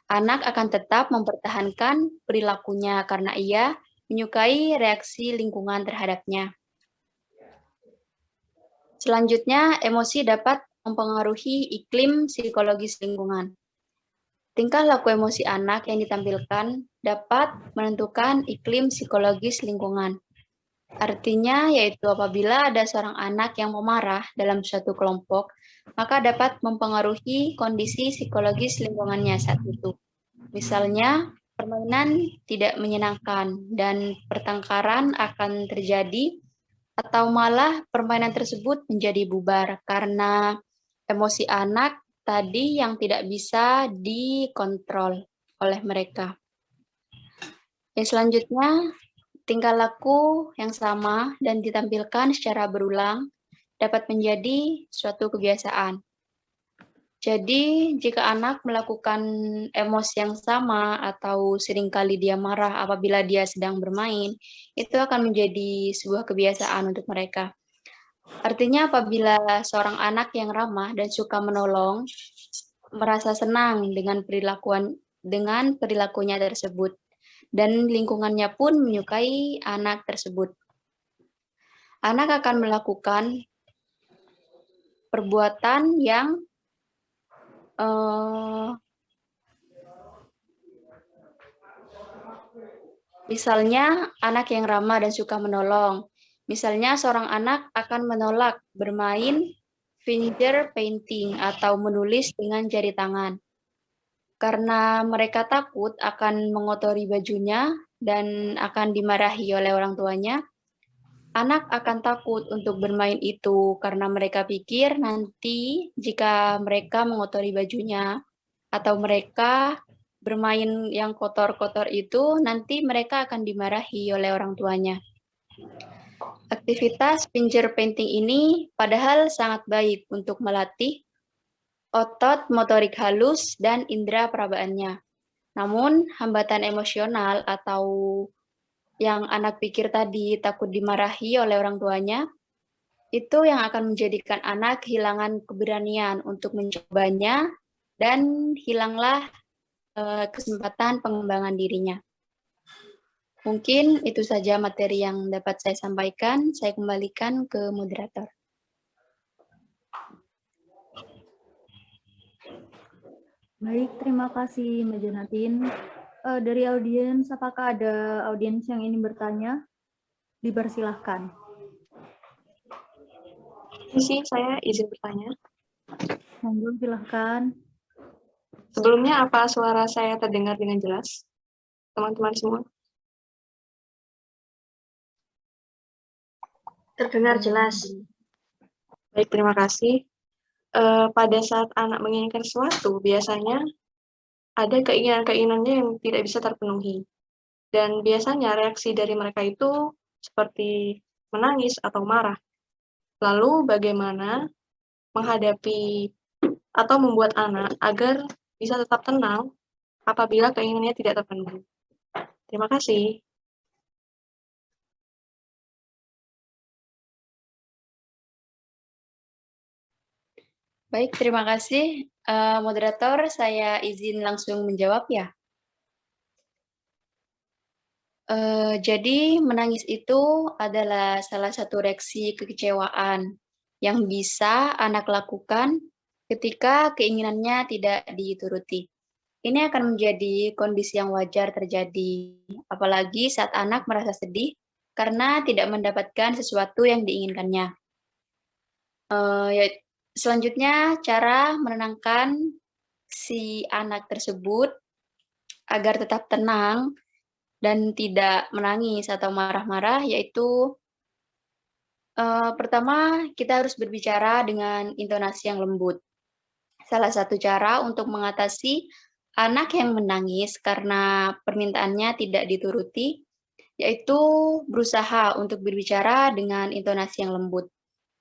Anak akan tetap mempertahankan perilakunya karena ia menyukai reaksi lingkungan terhadapnya. Selanjutnya, emosi dapat mempengaruhi iklim psikologis lingkungan. Tingkah laku emosi anak yang ditampilkan dapat menentukan iklim psikologis lingkungan. Artinya, yaitu apabila ada seorang anak yang pemarah dalam suatu kelompok, maka dapat mempengaruhi kondisi psikologis lingkungannya saat itu. Misalnya, permainan tidak menyenangkan dan pertengkaran akan terjadi, atau malah permainan tersebut menjadi bubar karena emosi anak tadi yang tidak bisa dikontrol oleh mereka. Yang selanjutnya, tingkah laku yang sama dan ditampilkan secara berulang dapat menjadi suatu kebiasaan. Jadi, jika anak melakukan emosi yang sama atau seringkali dia marah apabila dia sedang bermain, itu akan menjadi sebuah kebiasaan untuk mereka. Artinya, apabila seorang anak yang ramah dan suka menolong, merasa senang dengan perilakunya tersebut, dan lingkungannya pun menyukai anak tersebut. Anak akan melakukan perbuatan yang misalnya anak yang ramah dan suka menolong. Misalnya seorang anak akan menolak bermain finger painting atau menulis dengan jari tangan. Karena mereka takut akan mengotori bajunya dan akan dimarahi oleh orang tuanya, anak akan takut untuk bermain itu karena mereka pikir nanti jika mereka mengotori bajunya atau mereka bermain yang kotor-kotor itu, nanti mereka akan dimarahi oleh orang tuanya. Aktivitas finger painting ini padahal sangat baik untuk melatih otot motorik halus dan indera perabaannya. Namun, hambatan emosional atau yang anak pikir tadi takut dimarahi oleh orang tuanya, itu yang akan menjadikan anak kehilangan keberanian untuk mencobanya dan hilanglah kesempatan pengembangan dirinya. Mungkin itu saja materi yang dapat saya sampaikan. Saya kembalikan ke moderator. Baik, terima kasih Mbak Janatin. Dari audiens, apakah ada audiens yang ingin bertanya? Dipersilahkan. Sih, saya izin bertanya. Monggo, silahkan. Sebelumnya, apa suara saya terdengar dengan jelas? Teman-teman semua? Terdengar jelas. Baik, terima kasih. Pada saat anak menginginkan sesuatu, biasanya ada keinginan-keinginannya yang tidak bisa terpenuhi. Dan biasanya reaksi dari mereka itu seperti menangis atau marah. Lalu bagaimana menghadapi atau membuat anak agar bisa tetap tenang apabila keinginannya tidak terpenuhi? Terima kasih. Baik, terima kasih. Moderator, saya izin langsung menjawab ya. Jadi menangis itu adalah salah satu reaksi kekecewaan yang bisa anak lakukan ketika keinginannya tidak dituruti. Ini akan menjadi kondisi yang wajar terjadi, apalagi saat anak merasa sedih karena tidak mendapatkan sesuatu yang diinginkannya. Selanjutnya, cara menenangkan si anak tersebut agar tetap tenang dan tidak menangis atau marah-marah, yaitu pertama, kita harus berbicara dengan intonasi yang lembut. Salah satu cara untuk mengatasi anak yang menangis karena permintaannya tidak dituruti, yaitu berusaha untuk berbicara dengan intonasi yang lembut.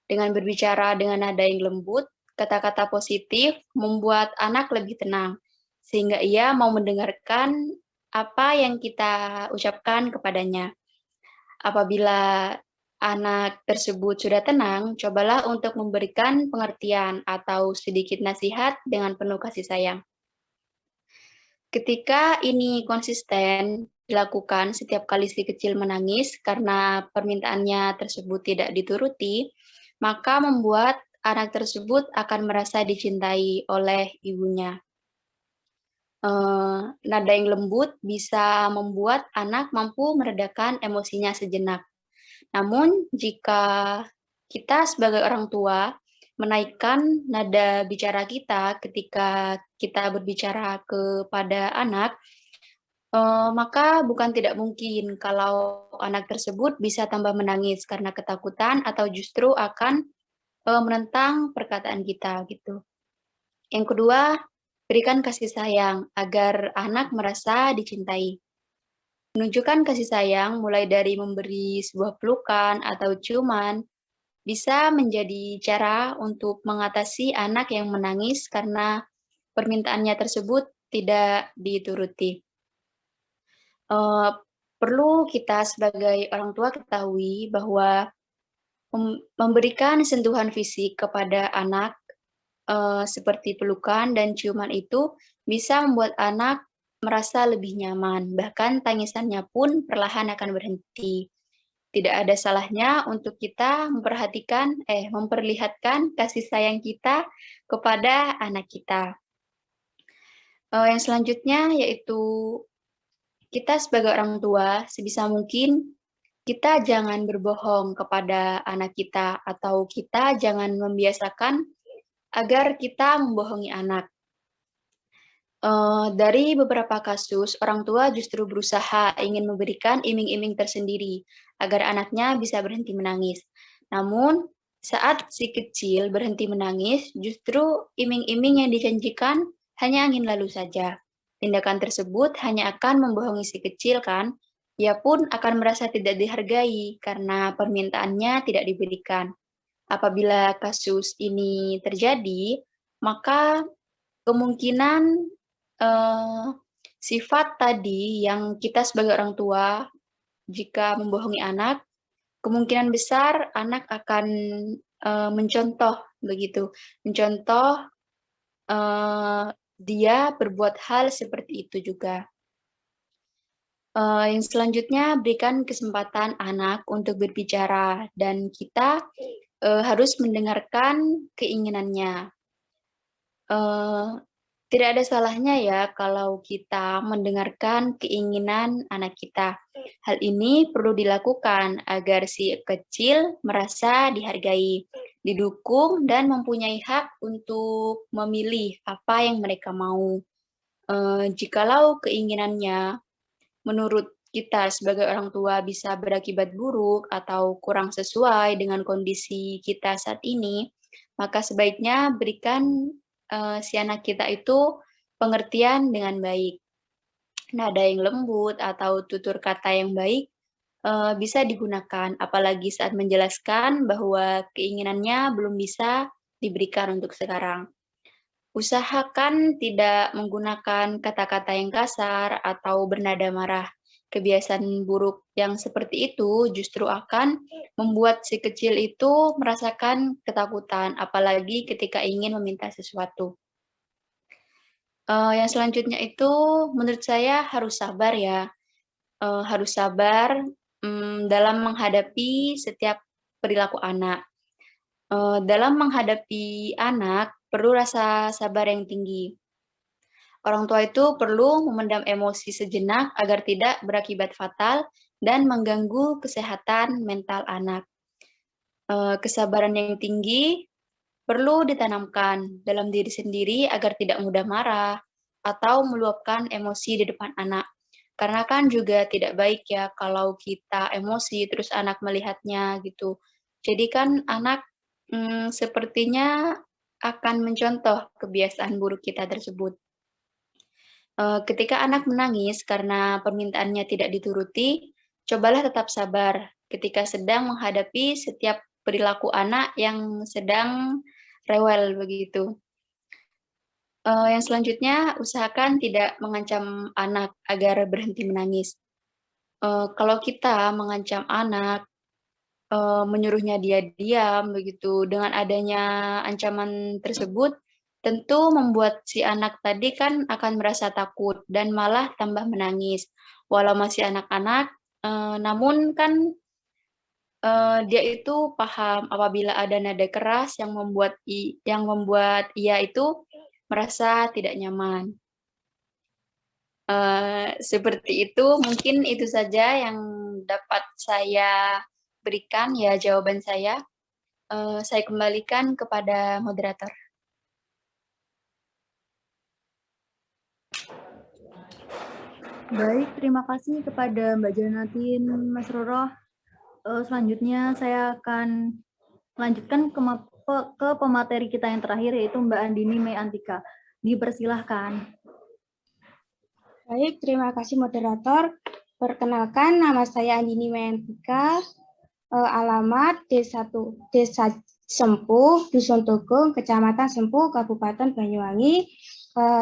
Dengan berbicara dengan nada yang lembut, kata-kata positif membuat anak lebih tenang, sehingga ia mau mendengarkan apa yang kita ucapkan kepadanya. Apabila anak tersebut sudah tenang, cobalah untuk memberikan pengertian atau sedikit nasihat dengan penuh kasih sayang. Ketika ini konsisten dilakukan setiap kali si kecil menangis karena permintaannya tersebut tidak dituruti, maka membuat anak tersebut akan merasa dicintai oleh ibunya. Nada yang lembut bisa membuat anak mampu meredakan emosinya sejenak. Namun, jika kita sebagai orang tua menaikkan nada bicara kita ketika kita berbicara kepada anak, maka bukan tidak mungkin kalau anak tersebut bisa tambah menangis karena ketakutan atau justru akan menentang perkataan kita gitu. Yang kedua, berikan kasih sayang agar anak merasa dicintai. Menunjukkan kasih sayang mulai dari memberi sebuah pelukan atau ciuman bisa menjadi cara untuk mengatasi anak yang menangis karena permintaannya tersebut tidak dituruti. Perlu kita sebagai orang tua ketahui bahwa memberikan sentuhan fisik kepada anak seperti pelukan dan ciuman itu bisa membuat anak merasa lebih nyaman, bahkan tangisannya pun perlahan akan berhenti. Tidak ada salahnya untuk kita memperlihatkan kasih sayang kita kepada anak kita. Yang selanjutnya yaitu kita sebagai orang tua sebisa mungkin kita jangan berbohong kepada anak kita atau kita jangan membiasakan agar kita membohongi anak. Dari beberapa kasus, orang tua justru berusaha ingin memberikan iming-iming tersendiri agar anaknya bisa berhenti menangis. Namun, saat si kecil berhenti menangis, justru iming-iming yang dijanjikan hanya angin lalu saja. Tindakan tersebut hanya akan membohongi si kecil kan? Ia pun akan merasa tidak dihargai karena permintaannya tidak diberikan. Apabila kasus ini terjadi, maka kemungkinan sifat tadi yang kita sebagai orang tua jika membohongi anak, kemungkinan besar anak akan mencontoh begitu, mencontoh dia berbuat hal seperti itu juga. Yang selanjutnya, berikan kesempatan anak untuk berbicara dan kita harus mendengarkan keinginannya. Tidak ada salahnya ya kalau kita mendengarkan keinginan anak kita. Hal ini perlu dilakukan agar si kecil merasa dihargai, didukung, dan mempunyai hak untuk memilih apa yang mereka mau. Jikalau keinginannya menurut kita sebagai orang tua bisa berakibat buruk atau kurang sesuai dengan kondisi kita saat ini, maka sebaiknya berikan si anak kita itu pengertian dengan baik. Nada yang lembut atau tutur kata yang baik bisa digunakan, apalagi saat menjelaskan bahwa keinginannya belum bisa diberikan untuk sekarang. Usahakan tidak menggunakan kata-kata yang kasar atau bernada marah. Kebiasaan buruk yang seperti itu justru akan membuat si kecil itu merasakan ketakutan, apalagi ketika ingin meminta sesuatu. Yang selanjutnya itu menurut saya harus sabar ya. Harus sabar dalam menghadapi setiap perilaku anak. Dalam menghadapi anak, perlu rasa sabar yang tinggi. Orang tua itu perlu memendam emosi sejenak agar tidak berakibat fatal dan mengganggu kesehatan mental anak. Kesabaran yang tinggi perlu ditanamkan dalam diri sendiri agar tidak mudah marah atau meluapkan emosi di depan anak. Karena kan juga tidak baik ya kalau kita emosi terus anak melihatnya gitu. Jadi kan anak sepertinya akan mencontoh kebiasaan buruk kita tersebut. Ketika anak menangis karena permintaannya tidak dituruti, cobalah tetap sabar ketika sedang menghadapi setiap perilaku anak yang sedang rewel begitu. Yang selanjutnya, usahakan tidak mengancam anak agar berhenti menangis. Kalau kita mengancam anak, menyuruhnya dia diam begitu, dengan adanya ancaman tersebut, tentu membuat si anak tadi kan akan merasa takut dan malah tambah menangis. Walau masih anak-anak, namun kan dia itu paham apabila ada nada keras yang membuat ia itu merasa tidak nyaman. Seperti itu, mungkin itu saja yang dapat saya berikan ya jawaban saya. Saya kembalikan kepada moderator. Baik, terima kasih kepada Mbak Janatin, Mas Roroh. Selanjutnya saya akan melanjutkan ke pemateri kita yang terakhir, yaitu Mbak Andini Mei Antika. Dipersilahkan. Baik, terima kasih moderator. Perkenalkan, nama saya Andini Mei Antika, alamat Desa Sempuh, Dusun Togung, Kecamatan Sempuh, Kabupaten Banyuwangi,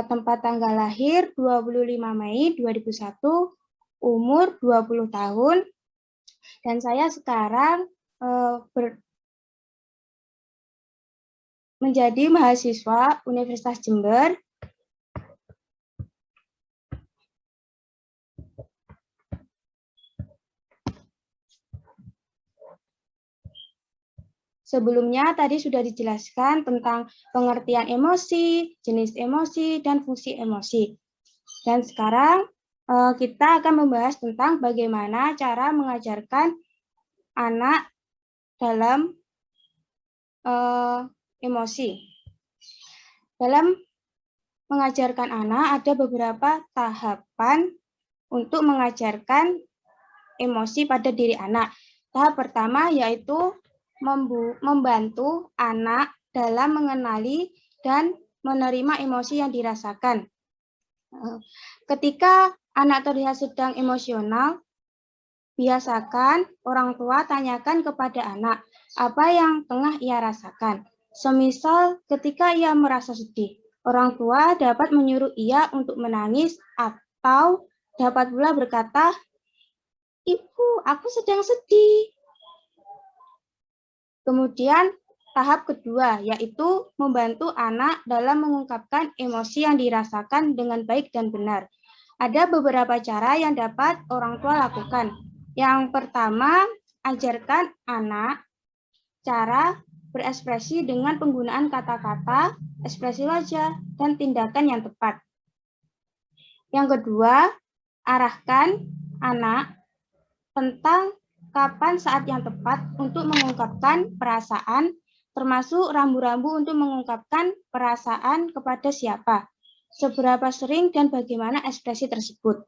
tempat tanggal lahir 25 Mei 2001, umur 20 tahun, dan saya sekarang menjadi mahasiswa Universitas Jember. Sebelumnya tadi sudah dijelaskan tentang pengertian emosi, jenis emosi, dan fungsi emosi. Dan sekarang kita akan membahas tentang bagaimana cara mengajarkan anak dalam emosi. Dalam mengajarkan anak ada beberapa tahapan untuk mengajarkan emosi pada diri anak. Tahap pertama yaitu membantu anak dalam mengenali dan menerima emosi yang dirasakan. Ketika anak terlihat sedang emosional, biasakan orang tua tanyakan kepada anak apa yang tengah ia rasakan. Semisal ketika ia merasa sedih, orang tua dapat menyuruh ia untuk menangis atau dapat pula berkata, "Ibu, aku sedang sedih." Kemudian tahap kedua, yaitu membantu anak dalam mengungkapkan emosi yang dirasakan dengan baik dan benar. Ada beberapa cara yang dapat orang tua lakukan. Yang pertama, ajarkan anak cara berekspresi dengan penggunaan kata-kata, ekspresi wajah, dan tindakan yang tepat. Yang kedua, arahkan anak tentang kapan saat yang tepat untuk mengungkapkan perasaan, termasuk rambu-rambu untuk mengungkapkan perasaan kepada siapa, seberapa sering dan bagaimana ekspresi tersebut.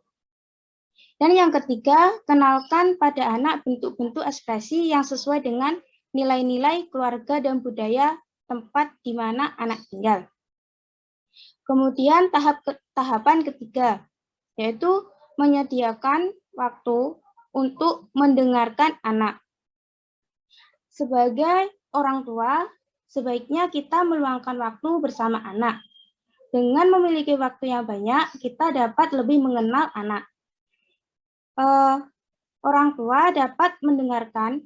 Dan yang ketiga, kenalkan pada anak bentuk-bentuk ekspresi yang sesuai dengan nilai-nilai keluarga dan budaya tempat di mana anak tinggal. Kemudian tahapan ketiga, yaitu menyediakan waktu untuk mendengarkan anak. Sebagai orang tua, sebaiknya kita meluangkan waktu bersama anak. Dengan memiliki waktu yang banyak, kita dapat lebih mengenal anak. Orang tua dapat mendengarkan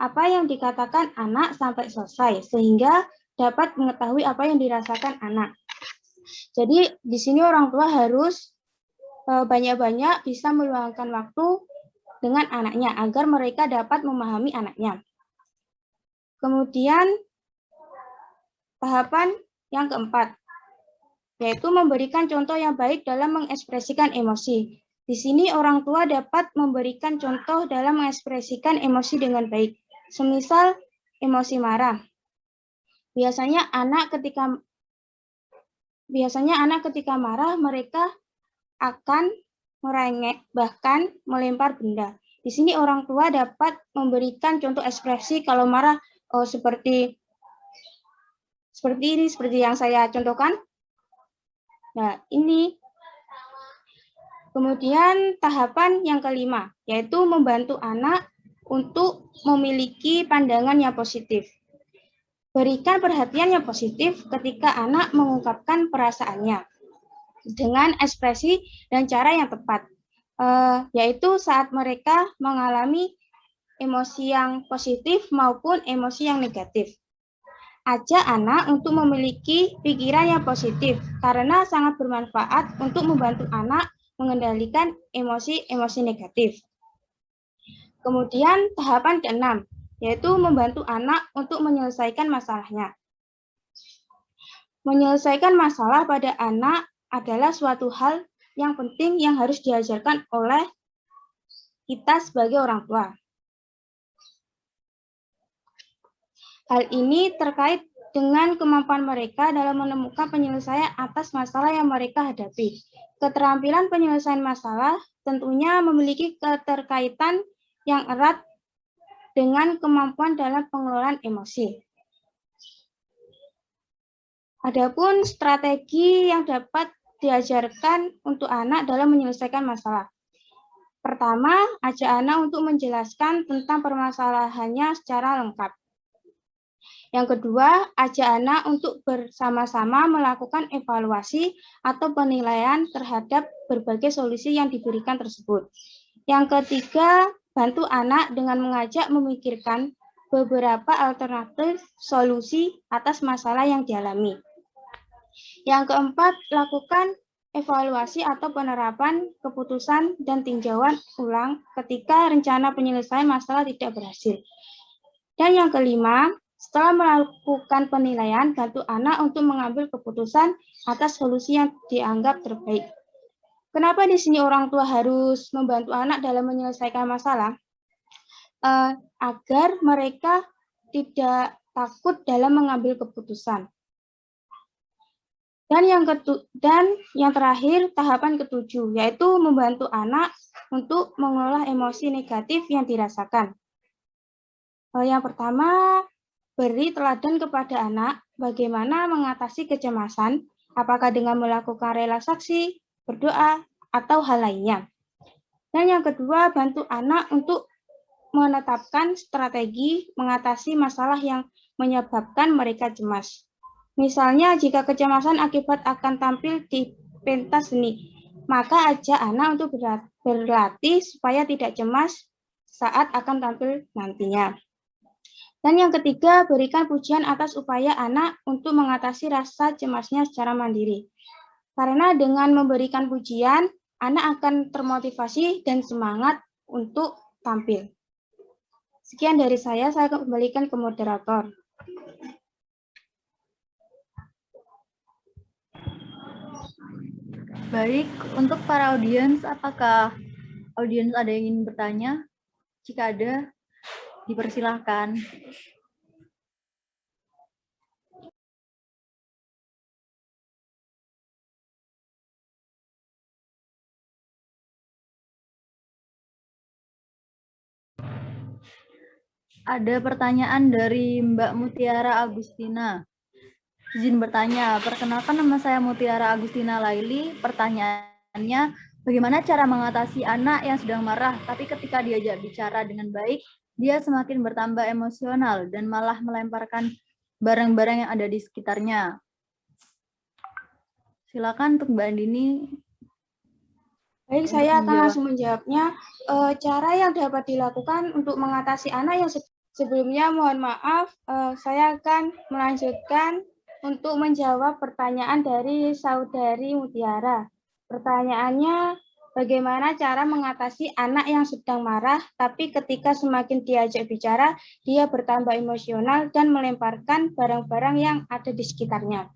apa yang dikatakan anak sampai selesai, sehingga dapat mengetahui apa yang dirasakan anak. Jadi di sini orang tua harus banyak-banyak bisa meluangkan waktu dengan anaknya agar mereka dapat memahami anaknya. Kemudian tahapan yang keempat, yaitu memberikan contoh yang baik dalam mengekspresikan emosi. Di sini orang tua dapat memberikan contoh dalam mengekspresikan emosi dengan baik. Semisal emosi marah. Biasanya anak ketika marah mereka akan merengek bahkan melempar benda. Di sini orang tua dapat memberikan contoh ekspresi kalau marah seperti ini, seperti yang saya contohkan. Nah, ini. Kemudian tahapan yang kelima, yaitu membantu anak untuk memiliki pandangan yang positif. Berikan perhatian yang positif ketika anak mengungkapkan perasaannya dengan ekspresi dan cara yang tepat, yaitu saat mereka mengalami emosi yang positif maupun emosi yang negatif. Ajak anak untuk memiliki pikiran yang positif karena sangat bermanfaat untuk membantu anak mengendalikan emosi-emosi negatif. Kemudian tahapan keenam, yaitu membantu anak untuk menyelesaikan masalahnya. Menyelesaikan masalah pada anak adalah suatu hal yang penting yang harus diajarkan oleh kita sebagai orang tua. Hal ini terkait dengan kemampuan mereka dalam menemukan penyelesaian atas masalah yang mereka hadapi. Keterampilan penyelesaian masalah tentunya memiliki keterkaitan yang erat dengan kemampuan dalam pengelolaan emosi. Adapun strategi yang dapat diajarkan untuk anak dalam menyelesaikan masalah. Pertama, ajak anak untuk menjelaskan tentang permasalahannya secara lengkap. Yang kedua, ajak anak untuk bersama-sama melakukan evaluasi atau penilaian terhadap berbagai solusi yang diberikan tersebut. Yang ketiga, bantu anak dengan mengajak memikirkan beberapa alternatif solusi atas masalah yang dialami. Yang keempat, lakukan evaluasi atau penerapan keputusan dan tinjauan ulang ketika rencana penyelesaian masalah tidak berhasil. Dan yang kelima, setelah melakukan penilaian, bantu anak untuk mengambil keputusan atas solusi yang dianggap terbaik. Kenapa di sini orang tua harus membantu anak dalam menyelesaikan masalah? Agar mereka tidak takut dalam mengambil keputusan. Dan yang terakhir, tahapan ketujuh, yaitu membantu anak untuk mengolah emosi negatif yang dirasakan. Yang pertama, beri teladan kepada anak bagaimana mengatasi kecemasan, apakah dengan melakukan relaksasi, berdoa, atau hal lainnya. Dan yang kedua, bantu anak untuk menetapkan strategi mengatasi masalah yang menyebabkan mereka cemas. Misalnya, jika kecemasan akibat akan tampil di pentas seni, maka ajak anak untuk berlatih supaya tidak cemas saat akan tampil nantinya. Dan yang ketiga, berikan pujian atas upaya anak untuk mengatasi rasa cemasnya secara mandiri. Karena dengan memberikan pujian, anak akan termotivasi dan semangat untuk tampil. Sekian dari saya kembalikan ke moderator. Baik, untuk para audiens, apakah audiens ada yang ingin bertanya? Jika ada, dipersilahkan. Ada pertanyaan dari Mbak Mutiara Agustina. Izin bertanya, perkenalkan nama saya Mutiara Agustina Laili. Pertanyaannya, bagaimana cara mengatasi anak yang sedang marah, tapi ketika diajak bicara dengan baik, dia semakin bertambah emosional dan malah melemparkan barang-barang yang ada di sekitarnya. Silakan untuk Mbak Andini. Baik, saya akan langsung menjawabnya. Cara yang dapat dilakukan untuk mengatasi anak yang sebelumnya, mohon maaf, saya akan melanjutkan untuk menjawab pertanyaan dari Saudari Mutiara. Pertanyaannya, bagaimana cara mengatasi anak yang sedang marah, tapi ketika semakin diajak bicara, dia bertambah emosional dan melemparkan barang-barang yang ada di sekitarnya.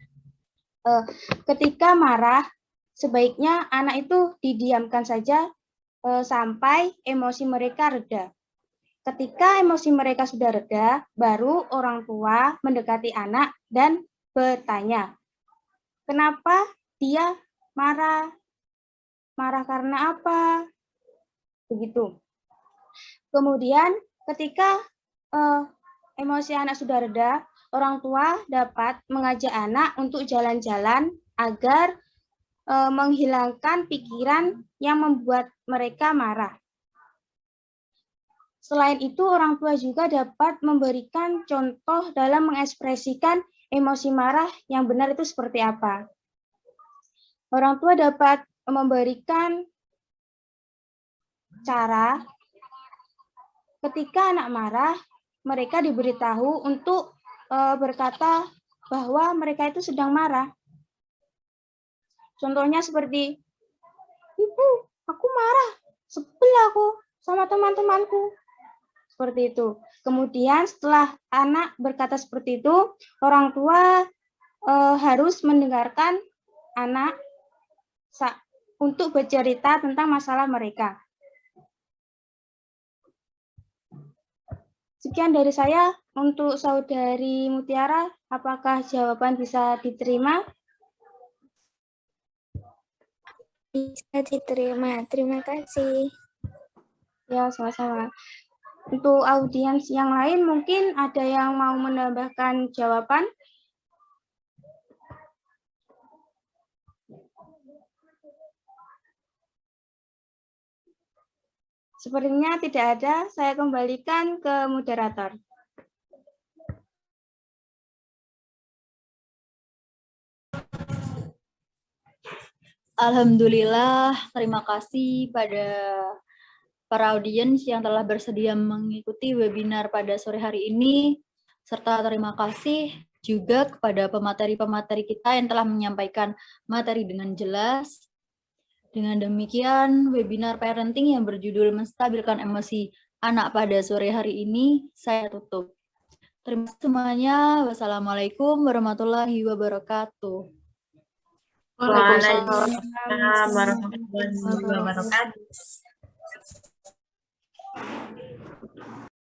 Ketika marah, sebaiknya anak itu didiamkan saja sampai emosi mereka reda. Ketika emosi mereka sudah reda, baru orang tua mendekati anak dan bertanya, kenapa dia marah? Marah karena apa? Begitu. Kemudian ketika emosi anak sudah reda, orang tua dapat mengajak anak untuk jalan-jalan agar menghilangkan pikiran yang membuat mereka marah. Selain itu, orang tua juga dapat memberikan contoh dalam mengekspresikan emosi marah yang benar itu seperti apa. Orang tua dapat memberikan cara ketika anak marah, mereka diberitahu untuk berkata bahwa mereka itu sedang marah. Contohnya seperti, Ibu, aku marah, sebel aku sama teman-temanku. Seperti itu. Kemudian setelah anak berkata seperti itu, orang tua harus mendengarkan anak untuk bercerita tentang masalah mereka. Sekian dari saya. Untuk Saudari Mutiara, apakah jawaban bisa diterima? Bisa diterima. Terima kasih. Ya, sama-sama. Untuk audiens yang lain, mungkin ada yang mau menambahkan jawaban? Sepertinya tidak ada. Saya kembalikan ke moderator. Alhamdulillah, terima kasih pada para audiens yang telah bersedia mengikuti webinar pada sore hari ini, serta terima kasih juga kepada pemateri-pemateri kita yang telah menyampaikan materi dengan jelas. Dengan demikian, webinar parenting yang berjudul Menstabilkan Emosi Anak pada sore hari ini, saya tutup. Terima kasih semuanya. Wassalamualaikum warahmatullahi wabarakatuh. Waalaikumsalam warahmatullahi wabarakatuh.